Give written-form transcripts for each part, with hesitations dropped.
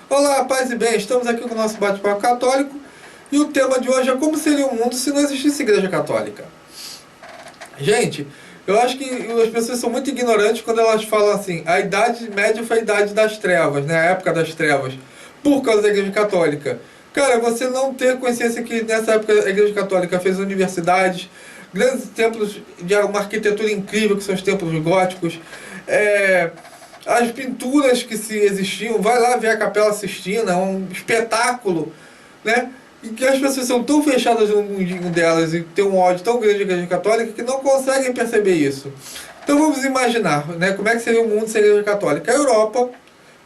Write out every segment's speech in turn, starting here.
Olá, paz e bem, estamos aqui com o nosso bate-papo católico e o tema de hoje é como seria o mundo se não existisse igreja católica. Gente, eu acho que as pessoas são muito ignorantes quando elas falam assim, a Idade Média foi a Idade das Trevas, né? A época das trevas, por causa da igreja católica. Cara, você não ter consciência que nessa época a igreja católica fez universidades, grandes templos de uma arquitetura incrível, que são os templos góticos, as pinturas que se existiam, vai lá ver a Capela Sistina, é um espetáculo, né? E que as pessoas são tão fechadas no mundinho delas e têm um ódio tão grande da Igreja Católica que não conseguem perceber isso. Então vamos imaginar, né, como é que seria o mundo sem a Igreja Católica. A Europa,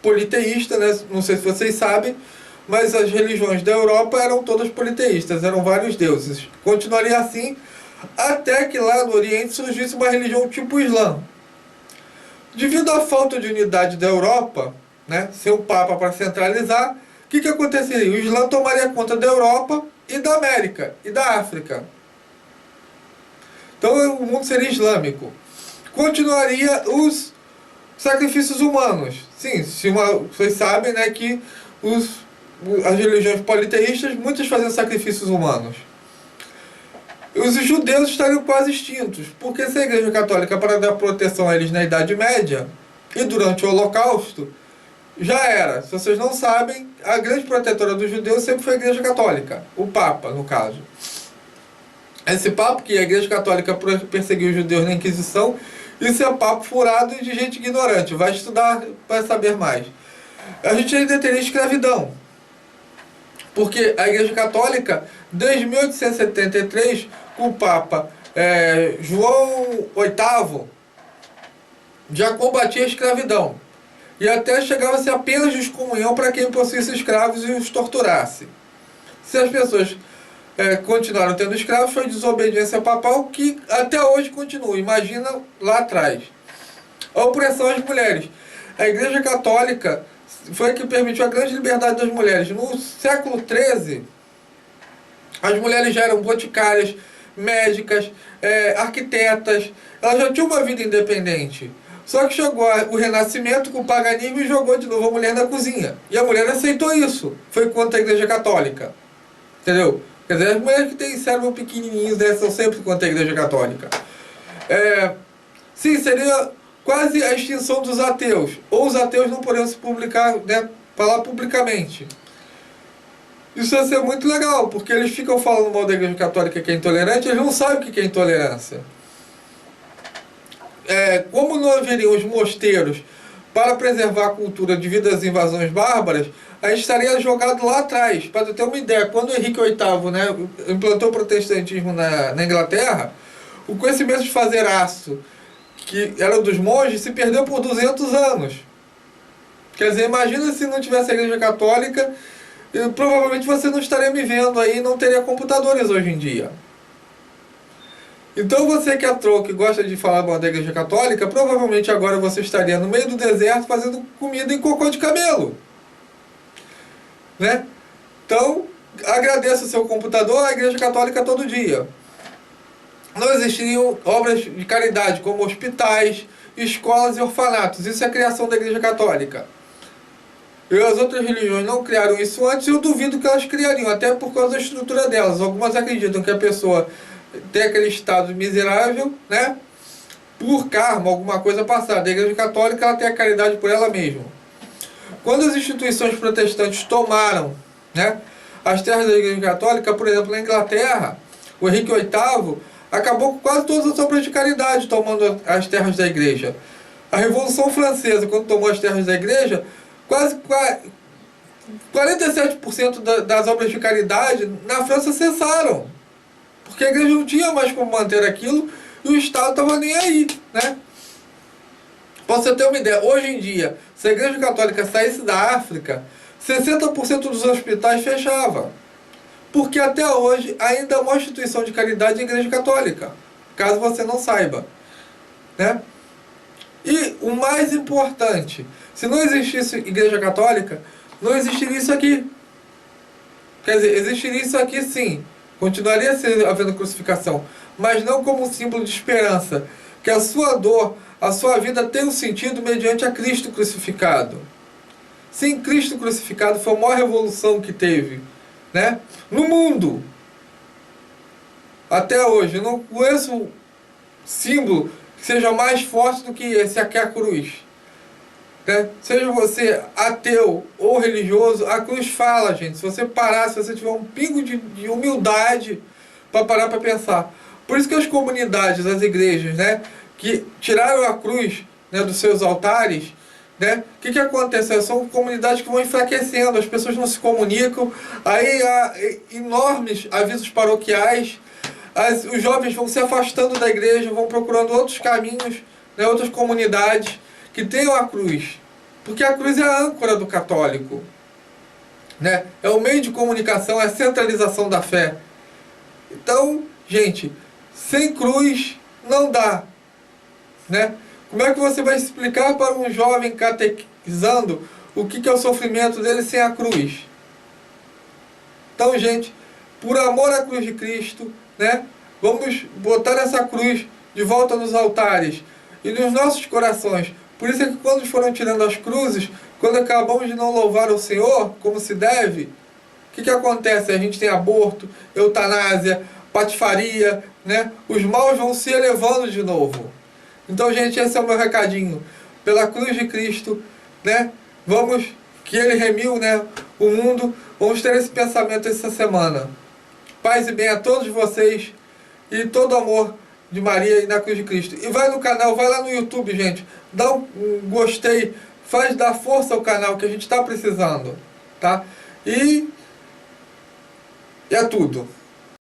politeísta, né, não sei se vocês sabem, mas as religiões da Europa eram todas politeístas, eram vários deuses. Continuaria assim até que lá no Oriente surgisse uma religião tipo o Islã. Devido à falta de unidade da Europa, né, sem o Papa para centralizar, o que aconteceria? O Islã tomaria conta da Europa e da América e da África. Então o mundo seria islâmico. Continuaria os sacrifícios humanos. Sim, vocês sabem, né, que as religiões politeístas, muitas faziam sacrifícios humanos. Os judeus estariam quase extintos, porque se a Igreja Católica, para dar proteção a eles na Idade Média e durante o Holocausto, já era. Se vocês não sabem, a grande protetora dos judeus sempre foi a Igreja Católica, o Papa, no caso. Esse papo que a Igreja Católica perseguiu os judeus na Inquisição, isso é papo furado e de gente ignorante. Vai estudar para saber mais. A gente ainda teria escravidão, porque a Igreja Católica, desde 1873, com o Papa João VIII, já combatia a escravidão. E até chegava-se apenas de excomunhão para quem possuísse escravos e os torturasse. Se as pessoas continuaram tendo escravos, foi desobediência papal, que até hoje continua. Imagina lá atrás. A opressão às mulheres. A Igreja Católica foi a que permitiu a grande liberdade das mulheres. No século XIII, as mulheres já eram boticárias, médicas, arquitetas. Elas já tinham uma vida independente. Só que chegou o Renascimento com o paganismo e jogou de novo a mulher na cozinha. E a mulher aceitou isso. Foi contra a Igreja Católica. Entendeu? Quer dizer, as mulheres que têm cérebro pequenininhos, né, são sempre contra a Igreja Católica. Sim, seria quase a extinção dos ateus. Ou os ateus não poderiam se publicar, né, falar publicamente. Isso ia ser muito legal, porque eles ficam falando mal da Igreja Católica que é intolerante, eles não sabem o que é intolerância. Como não haveriam os mosteiros para preservar a cultura devido às invasões bárbaras, a gente estaria jogado lá atrás. Para ter uma ideia, quando Henrique VIII, né, implantou o protestantismo na Inglaterra, o conhecimento de fazer aço, que era dos monges, se perdeu por 200 anos. Quer dizer, imagina se não tivesse a Igreja Católica, provavelmente você não estaria me vendo aí, não teria computadores hoje em dia. Então você que é trouxa, que gosta de falar mal da Igreja Católica, provavelmente agora você estaria no meio do deserto fazendo comida em cocô de camelo. Né? Então, agradeça o seu computador à Igreja Católica todo dia. Não existiriam obras de caridade como hospitais, escolas e orfanatos. Isso é a criação da Igreja Católica. E as outras religiões não criaram isso antes e eu duvido que elas criariam, até por causa da estrutura delas. Algumas acreditam que a pessoa tem aquele estado miserável, né, por karma, alguma coisa passada. A Igreja Católica ela tem a caridade por ela mesma. Quando as instituições protestantes tomaram, né, as terras da Igreja Católica, por exemplo, na Inglaterra, o Henrique VIII acabou com quase todas as obras de caridade tomando as terras da Igreja. A Revolução Francesa, quando tomou as terras da Igreja, quase 47% das obras de caridade na França cessaram. Porque a Igreja não tinha mais como manter aquilo e o Estado estava nem aí, né? Para você ter uma ideia, hoje em dia, se a Igreja Católica saísse da África, 60% dos hospitais fechavam. Porque até hoje ainda é uma instituição de caridade a Igreja Católica, caso você não saiba, né? E o mais importante, se não existisse Igreja Católica, não existiria isso aqui. Quer dizer, existiria isso aqui sim, continuaria havendo crucificação, mas não como um símbolo de esperança, que a sua dor, a sua vida tem um sentido mediante a Cristo crucificado. sem Cristo crucificado, foi a maior revolução que teve, né? No mundo. Até hoje, eu não conheço símbolo que seja mais forte do que esse aqui, a cruz. Né? Seja você ateu ou religioso, a cruz fala, gente. Se você parar, se você tiver um pingo de humildade para parar para pensar. Por isso que as comunidades, as igrejas, né, que tiraram a cruz, né, dos seus altares, né, o que acontece? São comunidades que vão enfraquecendo, as pessoas não se comunicam, aí há enormes avisos paroquiais, os jovens vão se afastando da igreja, vão procurando outros caminhos, né, outras comunidades que tenham a cruz. Porque a cruz é a âncora do católico. Né? É o meio de comunicação, é a centralização da fé. Então, gente, sem cruz não dá. Né? Como é que você vai explicar para um jovem catequizando o que é o sofrimento dele sem a cruz? Então, gente, por amor à cruz de Cristo, né, vamos botar essa cruz de volta nos altares e nos nossos corações. Por isso é que quando foram tirando as cruzes, quando acabamos de não louvar o Senhor como se deve, o que acontece? A gente tem aborto, eutanásia, patifaria, né? Os maus vão se elevando de novo. Então, gente, esse é o meu recadinho. Pela cruz de Cristo, né? Vamos, que Ele remiu, né, o mundo. Vamos ter esse pensamento essa semana. Paz e bem a todos vocês e todo amor de Maria e na cruz de Cristo. E vai no canal, vai lá no YouTube, gente. Dá um gostei, faz dar força ao canal que a gente está precisando, tá? E é tudo.